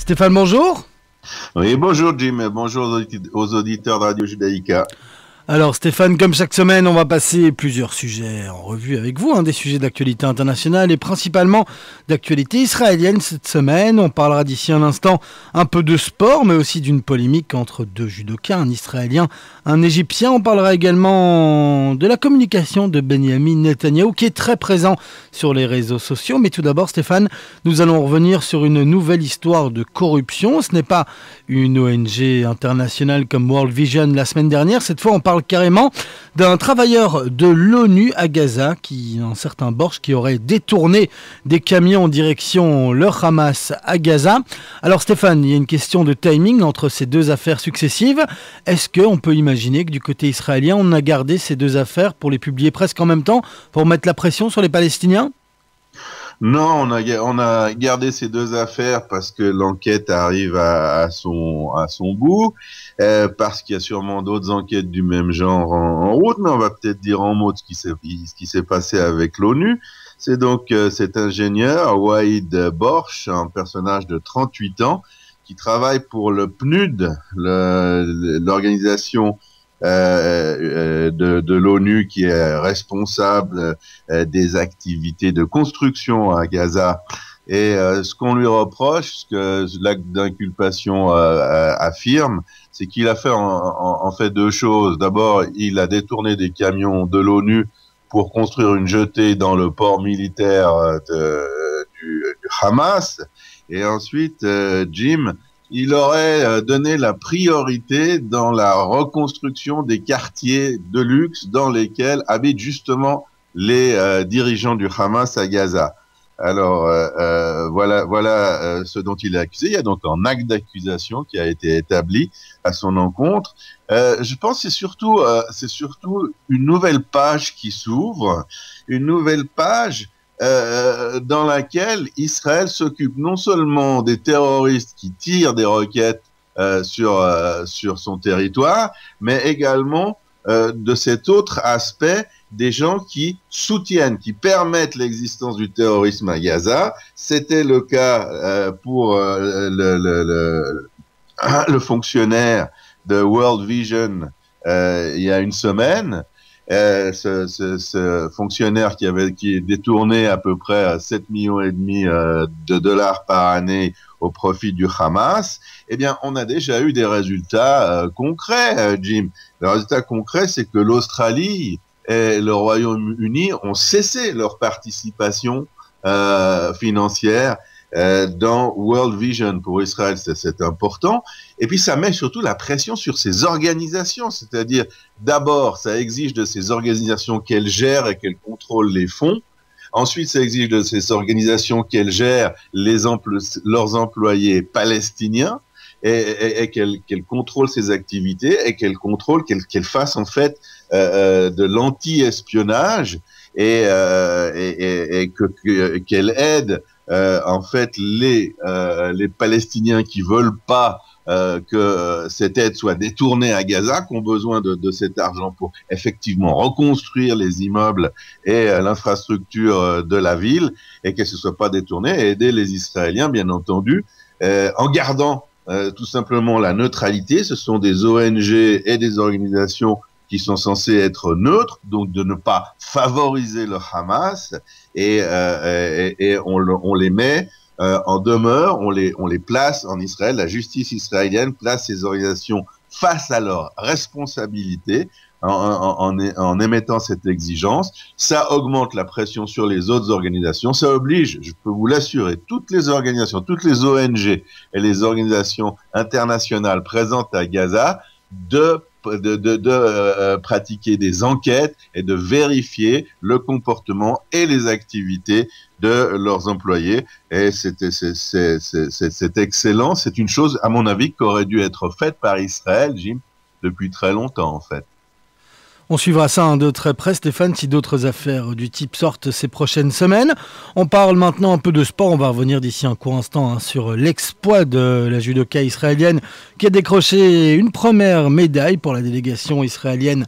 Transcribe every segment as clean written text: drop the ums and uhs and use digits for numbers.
Stéphane, bonjour. Oui, bonjour Jim, bonjour aux auditeurs de Radio Judaïka. Alors Stéphane, comme chaque semaine, on va passer plusieurs sujets en revue avec vous, des sujets d'actualité internationale et principalement d'actualité israélienne cette semaine. On parlera d'ici un instant un peu de sport, mais aussi d'une polémique entre deux judokas, un Israélien, un Égyptien. On parlera également de la communication de Benjamin Netanyahou qui est très présent sur les réseaux sociaux. Mais tout d'abord Stéphane, nous allons revenir sur une nouvelle histoire de corruption. Ce n'est pas une ONG internationale comme World Vision la semaine dernière. Cette fois, on parle carrément d'un travailleur de l'ONU à Gaza, un certain Borch, qui aurait détourné des camions en direction le Hamas à Gaza. Alors Stéphane, il y a une question de timing entre ces deux affaires successives. Est-ce qu'on peut imaginer que du côté israélien, on a gardé ces deux affaires pour les publier presque en même temps, pour mettre la pression sur les Palestiniens ? Non, on a gardé ces deux affaires parce que l'enquête arrive à son bout, parce qu'il y a sûrement d'autres enquêtes du même genre en route, mais on va peut-être dire en mots ce qui s'est passé avec l'ONU. C'est donc cet ingénieur, Waïd Borch, un personnage de 38 ans, qui travaille pour le PNUD, l'organisation de l'ONU qui est responsable des activités de construction à Gaza. Et ce qu'on lui reproche, ce que l'acte d'inculpation affirme, c'est qu'il a fait en fait deux choses. D'abord, il a détourné des camions de l'ONU pour construire une jetée dans le port militaire du Hamas. Et ensuite, Jim, il aurait donné la priorité dans la reconstruction des quartiers de luxe dans lesquels habitent justement les dirigeants du Hamas à Gaza. Alors voilà ce dont il est accusé. Il y a donc un acte d'accusation qui a été établi à son encontre. Je pense que c'est surtout une nouvelle page qui s'ouvre, une nouvelle page dans laquelle Israël s'occupe non seulement des terroristes qui tirent des roquettes sur son territoire, mais également de cet autre aspect des gens qui soutiennent, qui permettent l'existence du terrorisme à Gaza. C'était le cas pour le fonctionnaire de World Vision il y a une semaine. Ce fonctionnaire qui est détourné à peu près 7,5 millions de dollars par année au profit du Hamas, eh bien, on a déjà eu des résultats concrets, Jim. Le résultat concret, c'est que l'Australie et le Royaume-Uni ont cessé leur participation financière dans World Vision. Pour Israël, c'est important. Et puis, ça met surtout la pression sur ces organisations. C'est-à-dire, d'abord, ça exige de ces organisations qu'elles gèrent et qu'elles contrôlent les fonds. Ensuite, ça exige de ces organisations qu'elles gèrent leurs employés palestiniens et qu'elles contrôlent ces activités et qu'elles fassent en fait de l'anti-espionnage et qu'elles aident en fait les Palestiniens qui veulent pas que cette aide soit détournée à Gaza, qui ont besoin de cet argent pour effectivement reconstruire les immeubles et l'infrastructure de la ville, et que ce soit pas détourné, et aider les Israéliens, bien entendu, en gardant tout simplement la neutralité. Ce sont des ONG et des organisations qui sont censées être neutres, donc de ne pas favoriser le Hamas, et on les met en demeure, on les place en Israël. La justice israélienne place ces organisations face à leurs responsabilités en émettant cette exigence. Ça augmente la pression sur les autres organisations. Ça oblige, je peux vous l'assurer, toutes les organisations, toutes les ONG et les organisations internationales présentes à Gaza de pratiquer des enquêtes et de vérifier le comportement et les activités de leurs employés. Et c'est excellent. C'est une chose, à mon avis, qui aurait dû être faite par Israël, Jim, depuis très longtemps, en fait. On suivra ça de très près, Stéphane, si d'autres affaires du type sortent ces prochaines semaines. On parle maintenant un peu de sport. On va revenir d'ici un court instant sur l'exploit de la judoka israélienne qui a décroché une première médaille pour la délégation israélienne.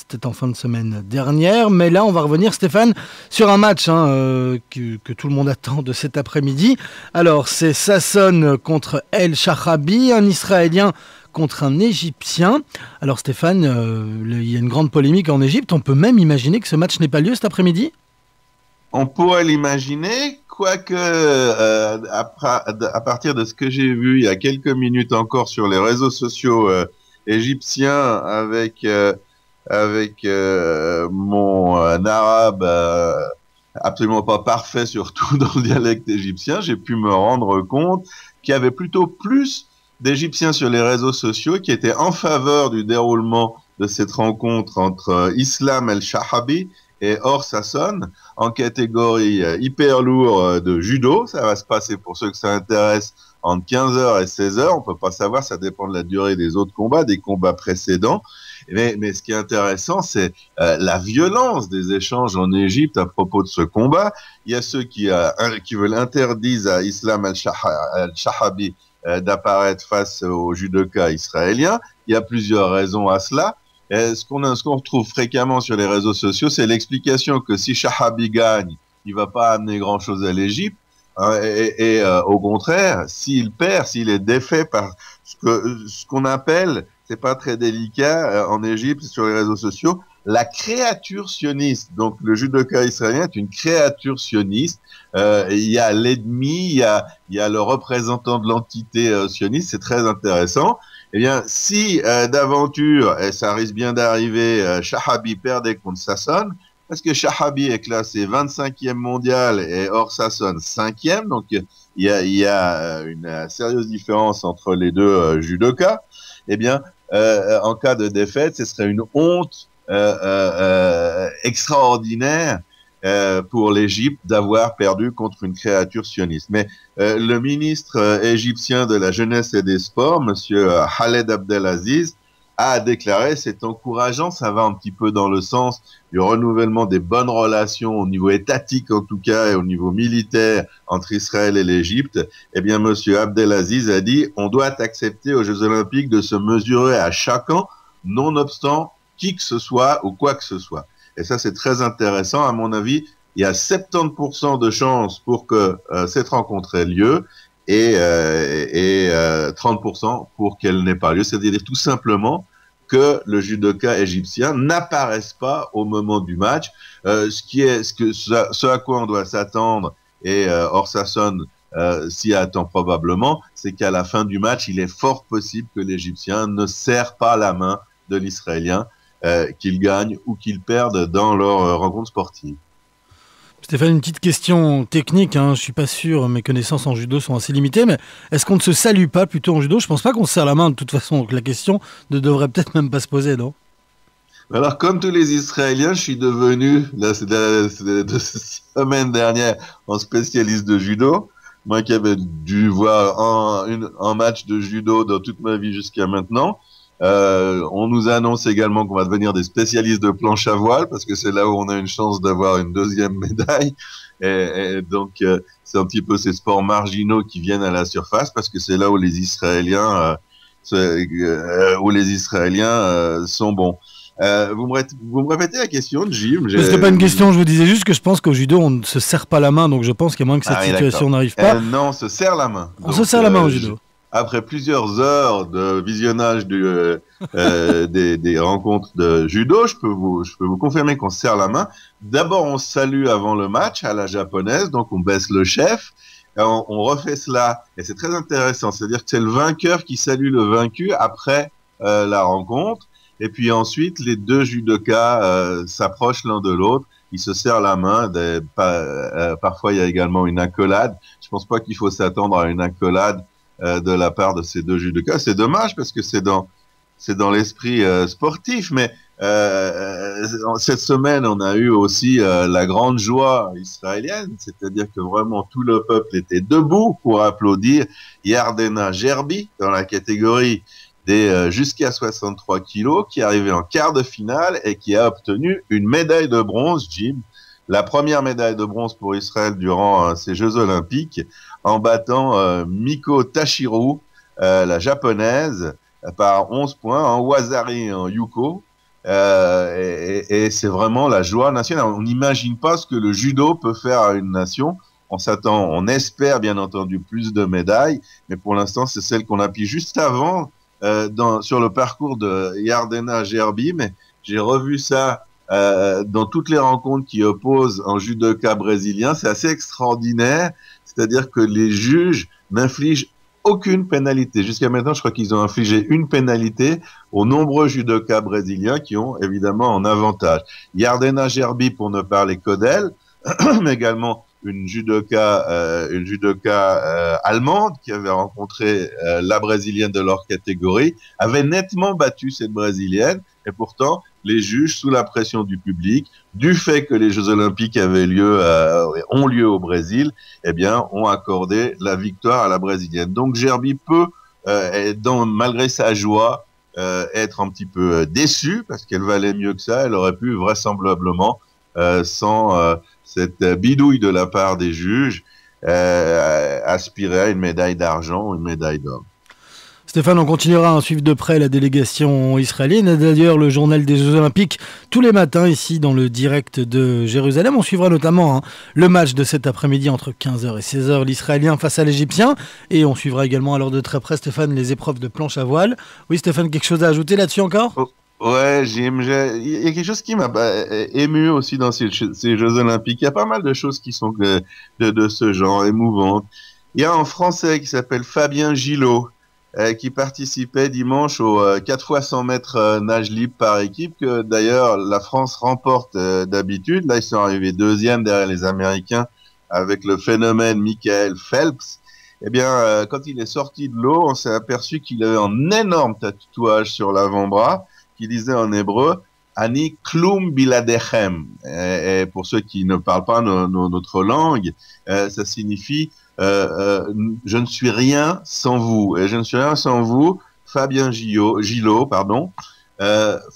c'était en fin de semaine dernière. Mais là, on va revenir, Stéphane, sur un match que tout le monde attend de cet après-midi. Alors, c'est Sasson contre El Shahabi, un Israélien contre un Égyptien. Alors Stéphane, il y a une grande polémique en Égypte. On peut même imaginer que ce match n'ait pas lieu cet après-midi? On pourrait l'imaginer, quoique à partir de ce que j'ai vu il y a quelques minutes encore sur les réseaux sociaux égyptiens avec mon arabe absolument pas parfait, surtout dans le dialecte égyptien, j'ai pu me rendre compte qu'il y avait plutôt plus d'Égyptiens sur les réseaux sociaux qui étaient en faveur du déroulement de cette rencontre entre Islam El-Shahabi et Or Sasson en catégorie hyper lourd de judo. Ça va se passer, pour ceux que ça intéresse, entre 15h et 16h. On peut pas savoir, ça dépend de la durée des autres combats, des combats précédents. Mais ce qui est intéressant, c'est la violence des échanges en Égypte à propos de ce combat. Il y a ceux qui veulent interdire à Islam El-Shahabi d'apparaître face aux judokas israéliens. Il y a plusieurs raisons à cela. Ce qu'on retrouve fréquemment sur les réseaux sociaux, c'est l'explication que si Shahabi gagne, il va pas amener grand-chose à l'Égypte. Au contraire, s'il perd, s'il est défait par ce qu'on appelle, c'est pas très délicat en Égypte sur les réseaux sociaux, la créature sioniste. Donc le judoka israélien est une créature sioniste. Il y a l'ennemi, il y a le représentant de l'entité sioniste. C'est très intéressant. Eh bien, si d'aventure, et ça risque bien d'arriver, Shahabi perdait contre Sasson, parce que Shahabi est classé 25e mondial et Or Sasson 5e, donc il y a une sérieuse différence entre les deux judokas. Eh bien, en cas de défaite, ce serait une honte extraordinaire pour l'Égypte d'avoir perdu contre une créature sioniste. Mais le ministre égyptien de la jeunesse et des sports, monsieur Khaled Abdelaziz, a déclaré, c'est encourageant, ça va un petit peu dans le sens du renouvellement des bonnes relations au niveau étatique en tout cas et au niveau militaire entre Israël et l'Égypte. Eh bien, monsieur Abdelaziz a dit, on doit accepter aux Jeux Olympiques de se mesurer à chacun, nonobstant qui que ce soit ou quoi que ce soit. Et ça, c'est très intéressant. À mon avis, il y a 70% de chances pour que cette rencontre ait lieu et 30% pour qu'elle n'ait pas lieu. C'est-à-dire tout simplement que le judoka égyptien n'apparaisse pas au moment du match. Ce à quoi on doit s'attendre, et Or Sasson s'y attend probablement, c'est qu'à la fin du match, il est fort possible que l'Égyptien ne serre pas la main de l'Israélien, qu'il gagne ou qu'il perde dans leur rencontre sportive. Stéphane, une petite question technique, je suis pas sûr, mes connaissances en judo sont assez limitées, mais est-ce qu'on ne se salue pas plutôt en judo? Je pense pas qu'on se serre la main de toute façon, donc la question ne devrait peut-être même pas se poser, non? Alors, comme tous les Israéliens, je suis devenu, la semaine dernière, en spécialiste de judo. Moi qui avais dû voir un match de judo dans toute ma vie jusqu'à maintenant. On nous annonce également qu'on va devenir des spécialistes de planche à voile parce que c'est là où on a une chance d'avoir une deuxième médaille. Et donc, c'est un petit peu ces sports marginaux qui viennent à la surface parce que c'est là où les Israéliens, sont bons. Vous me répétez la question, Jim? C'était pas une question, je vous disais juste que je pense qu'au judo, on ne se serre pas la main, donc je pense qu'à moins que cette situation n'arrive pas. Non, on se serre la main. On se serre la main au judo. Après plusieurs heures de visionnage des rencontres de judo, je peux vous confirmer qu'on se serre la main. D'abord, on se salue avant le match à la japonaise, donc on baisse le chef. On refait cela, et c'est très intéressant. C'est-à-dire que c'est le vainqueur qui salue le vaincu après la rencontre. Et puis ensuite, les deux judokas s'approchent l'un de l'autre. Ils se serrent la main. Parfois, il y a également une accolade. Je pense pas qu'il faut s'attendre à une accolade de la part de ces deux judokas. C'est dommage parce que c'est dans l'esprit sportif, mais cette semaine on a eu aussi la grande joie israélienne, c'est-à-dire que vraiment tout le peuple était debout pour applaudir Yardena Gerbi dans la catégorie des jusqu'à 63 kilos, qui est arrivé en quart de finale et qui a obtenu une médaille de bronze, Jim. La première médaille de bronze pour Israël durant ces Jeux Olympiques, en battant Miko Tashiro, la japonaise, par 11 points, en Wazari et en Yuko. et c'est vraiment la joie nationale. On n'imagine pas ce que le judo peut faire à une nation. On espère bien entendu plus de médailles, mais pour l'instant c'est celle qu'on a pris juste avant sur le parcours de Yardena Gerbi. Mais j'ai revu ça dans toutes les rencontres qui opposent un judoka brésilien. C'est assez extraordinaire, c'est-à-dire que les juges n'infligent aucune pénalité. Jusqu'à maintenant, je crois qu'ils ont infligé une pénalité aux nombreux judokas brésiliens qui ont évidemment un avantage. Yardena Gerbi, pour ne parler que d'elle, mais également une judoka allemande qui avait rencontré la brésilienne de leur catégorie, avait nettement battu cette brésilienne, et pourtant les juges, sous la pression du public, du fait que les Jeux Olympiques ont lieu au Brésil, eh bien, ont accordé la victoire à la brésilienne. Donc Gerbi peut, malgré sa joie, être un petit peu déçue parce qu'elle valait mieux que ça. Elle aurait pu vraisemblablement, sans cette bidouille de la part des juges, aspirer à une médaille d'argent ou une médaille d'or. Stéphane, on continuera à suivre de près la délégation israélienne. Et d'ailleurs, le journal des Jeux Olympiques, tous les matins, ici, dans le direct de Jérusalem. On suivra notamment le match de cet après-midi entre 15h et 16h, l'Israélien face à l'Égyptien. Et on suivra également, alors de très près, Stéphane, les épreuves de planche à voile. Oui, Stéphane, quelque chose à ajouter là-dessus encore ? Ouais, Jim, il y a quelque chose qui m'a ému aussi dans ces Jeux Olympiques. Il y a pas mal de choses qui sont de ce genre, émouvantes. Il y a un Français qui s'appelle Fabien Gillot, qui participait dimanche aux 4 x 100 mètres nage libre par équipe, que d'ailleurs la France remporte d'habitude. Là, ils sont arrivés deuxième derrière les Américains avec le phénomène Michael Phelps. Eh bien, quand il est sorti de l'eau, on s'est aperçu qu'il avait un énorme tatouage sur l'avant-bras qui disait en hébreu « Ani klum biladechem ». Et pour ceux qui ne parlent pas notre langue, ça signifie je ne suis rien sans vous. Et je ne suis rien sans vous, Fabien Gillot,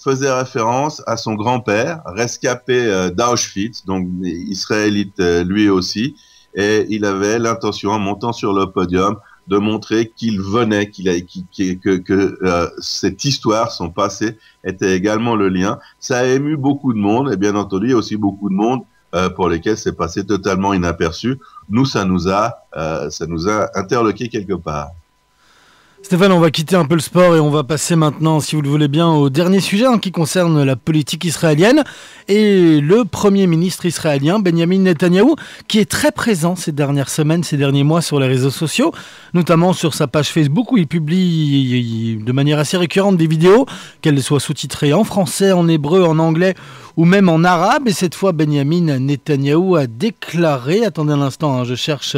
faisait référence à son grand-père, rescapé d'Auschwitz, donc israélite lui aussi, et il avait l'intention, en montant sur le podium, de montrer qu'il venait, que cette histoire, son passé, était également le lien. Ça a ému beaucoup de monde, et bien entendu, il y a aussi beaucoup de monde pour lesquels c'est passé totalement inaperçu. Nous, ça nous a interloqué quelque part. Stéphane, on va quitter un peu le sport et on va passer maintenant, si vous le voulez bien, au dernier sujet qui concerne la politique israélienne et le Premier ministre israélien, Benjamin Netanyahou, qui est très présent ces dernières semaines, ces derniers mois sur les réseaux sociaux, notamment sur sa page Facebook où il publie de manière assez récurrente des vidéos, qu'elles soient sous-titrées en français, en hébreu, en anglais ou même en arabe. Et cette fois, Benjamin Netanyahou a déclaré, attendez un instant, je cherche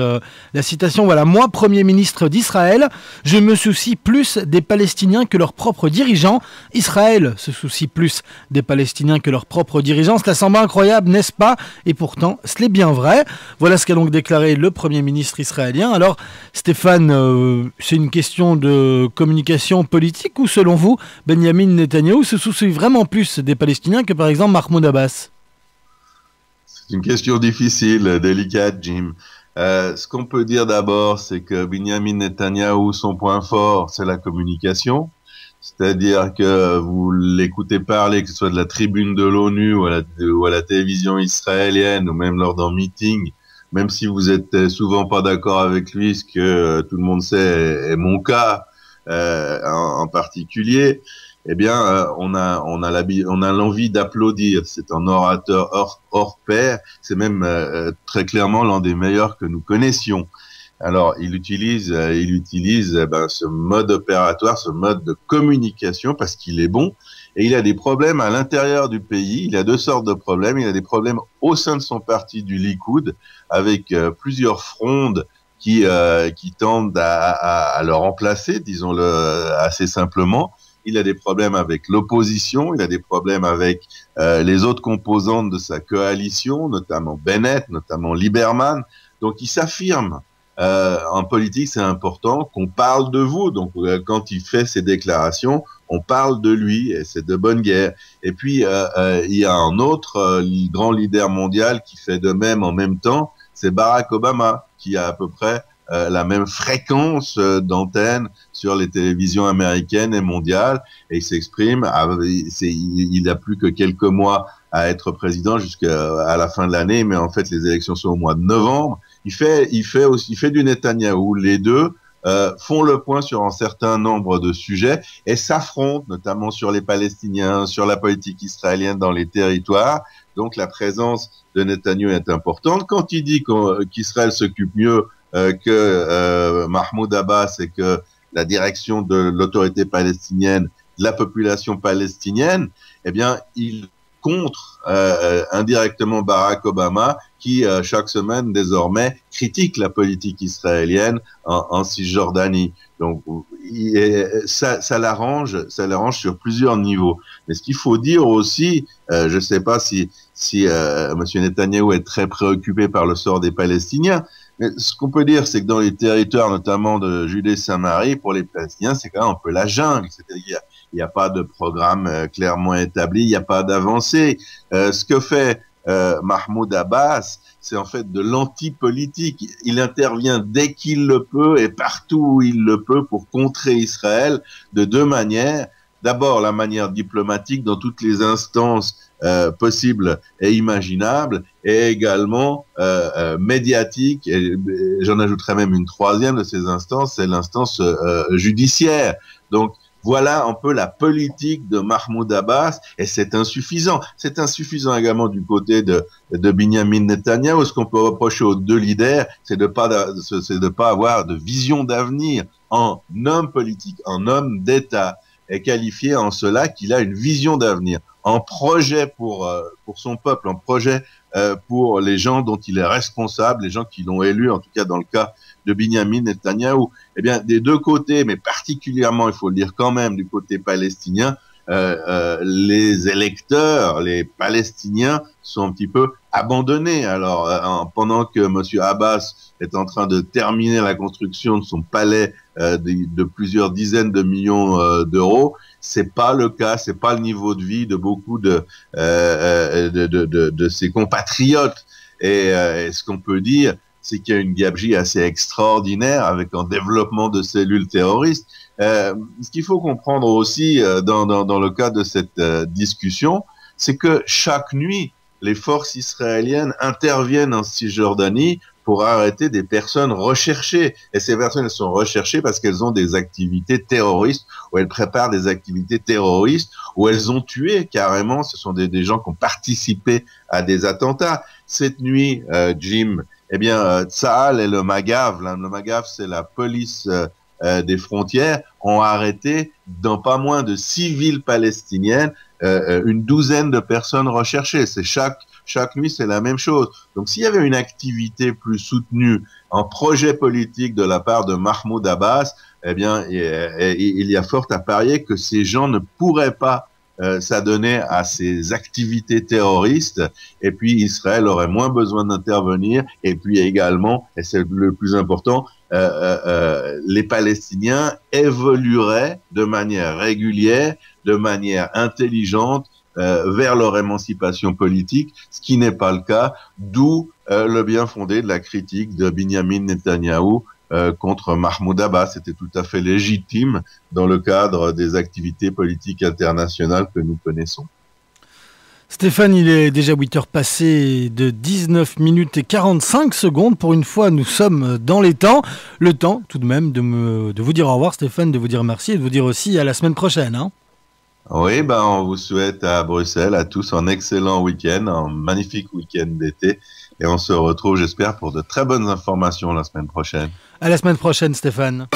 la citation, voilà, « Moi, Premier ministre d'Israël, je me soucie plus des Palestiniens que leurs propres dirigeants. Israël se soucie plus des Palestiniens que leurs propres dirigeants. » Cela semble incroyable, n'est-ce pas ? Et pourtant, c'est bien vrai. Voilà ce qu'a donc déclaré le Premier ministre israélien. Alors, Stéphane, c'est une question de communication politique ou, selon vous, Benjamin Netanyahou se soucie vraiment plus des Palestiniens que, par exemple, Mahmoud Abbas ? C'est une question difficile, délicate, Jim. Ce qu'on peut dire d'abord, c'est que Benjamin Netanyahou, son point fort, c'est la communication. C'est-à-dire que vous l'écoutez parler, que ce soit de la tribune de l'ONU ou à la télévision israélienne ou même lors d'un meeting, même si vous êtes souvent pas d'accord avec lui, ce que tout le monde sait est mon cas en particulier, eh bien, on a l'envie d'applaudir. C'est un orateur hors pair. C'est même très clairement l'un des meilleurs que nous connaissions. Alors, il utilise ce mode opératoire, ce mode de communication parce qu'il est bon. Et il a des problèmes à l'intérieur du pays. Il a deux sortes de problèmes. Il a des problèmes au sein de son parti du Likoud, avec plusieurs frondes qui tendent à le remplacer, disons-le assez simplement. Il a des problèmes avec l'opposition, il a des problèmes avec les autres composantes de sa coalition, notamment Bennett, notamment Lieberman. Donc il s'affirme. En politique, c'est important qu'on parle de vous. Donc quand il fait ses déclarations, on parle de lui et c'est de bonne guerre. Et puis il y a un autre grand leader mondial qui fait de même en même temps, c'est Barack Obama, qui a à peu près la même fréquence d'antenne sur les télévisions américaines et mondiales, et il s'exprime. Il n'a plus que quelques mois à être président jusqu'à la fin de l'année, mais en fait les élections sont au mois de novembre. Il fait du Netanyahou. Les deux font le point sur un certain nombre de sujets et s'affrontent, notamment sur les Palestiniens, sur la politique israélienne dans les territoires. Donc la présence de Netanyahou est importante. Quand il dit qu'Israël s'occupe mieux que Mahmoud Abbas et que la direction de l'autorité palestinienne, de la population palestinienne, eh bien, il contre indirectement Barack Obama qui chaque semaine désormais critique la politique israélienne en Cisjordanie. Donc ça l'arrange sur plusieurs niveaux. Mais ce qu'il faut dire aussi, je ne sais pas si Monsieur Netanyahou est très préoccupé par le sort des Palestiniens, mais ce qu'on peut dire, c'est que dans les territoires, notamment de Judée-Samarie, pour les Palestiniens, c'est quand même un peu la jungle. C'est-à-dire, il n'y a pas de programme clairement établi, il n'y a pas d'avancée. Ce que fait Mahmoud Abbas, c'est en fait de l'anti-politique. Il intervient dès qu'il le peut et partout où il le peut pour contrer Israël de deux manières. D'abord, la manière diplomatique dans toutes les instances possibles et imaginables, et également médiatique. Et j'en ajouterai même une troisième de ces instances, c'est l'instance judiciaire. Donc, voilà un peu la politique de Mahmoud Abbas, et c'est insuffisant. C'est insuffisant également du côté de Binyamin Netanyahou. Ce qu'on peut reprocher aux deux leaders, c'est de pas avoir de vision d'avenir. En homme politique, en homme d'État, est qualifié en cela qu'il a une vision d'avenir, un projet pour son peuple, un projet pour les gens dont il est responsable, les gens qui l'ont élu, en tout cas dans le cas de Binyamin Netanyahou. Eh bien, des deux côtés, mais particulièrement, il faut le dire quand même, du côté palestinien, les électeurs, les Palestiniens sont un petit peu abandonnés. Alors, pendant que Monsieur Abbas est en train de terminer la construction de son palais de plusieurs dizaines de millions d'euros, c'est pas le cas, c'est pas le niveau de vie de beaucoup de ses compatriotes. Et ce qu'on peut dire, c'est qu'il y a une gabegie assez extraordinaire avec un développement de cellules terroristes. Ce qu'il faut comprendre aussi dans le cas de cette discussion, c'est que chaque nuit, les forces israéliennes interviennent en Cisjordanie pour arrêter des personnes recherchées. Et ces personnes, elles sont recherchées parce qu'elles ont des activités terroristes, ou elles préparent des activités terroristes, ou elles ont tué carrément. Ce sont des gens qui ont participé à des attentats. Cette nuit, Jim, eh bien, Tsahal et le Magav, le Magav, c'est la police des frontières, ont arrêté dans pas moins de 6 villes palestiniennes une douzaine de personnes recherchées. C'est chaque nuit, c'est la même chose. Donc, s'il y avait une activité plus soutenue, un projet politique de la part de Mahmoud Abbas, eh bien, il y a fort à parier que ces gens ne pourraient pas s'adonner à ces activités terroristes, et puis Israël aurait moins besoin d'intervenir, et puis également, et c'est le plus important, les Palestiniens évolueraient de manière régulière, de manière intelligente, vers leur émancipation politique, ce qui n'est pas le cas, d'où le bien fondé de la critique de Binyamin Netanyahou contre Mahmoud Abbas. C'était tout à fait légitime dans le cadre des activités politiques internationales que nous connaissons. Stéphane, il est déjà 8 heures passées de 19 minutes et 45 secondes. Pour une fois, nous sommes dans les temps. Le temps, tout de même, de vous dire au revoir, Stéphane, de vous dire merci et de vous dire aussi à la semaine prochaine. Hein. Oui, on vous souhaite à Bruxelles, à tous, un excellent week-end, un magnifique week-end d'été. Et on se retrouve, j'espère, pour de très bonnes informations la semaine prochaine. À la semaine prochaine, Stéphane.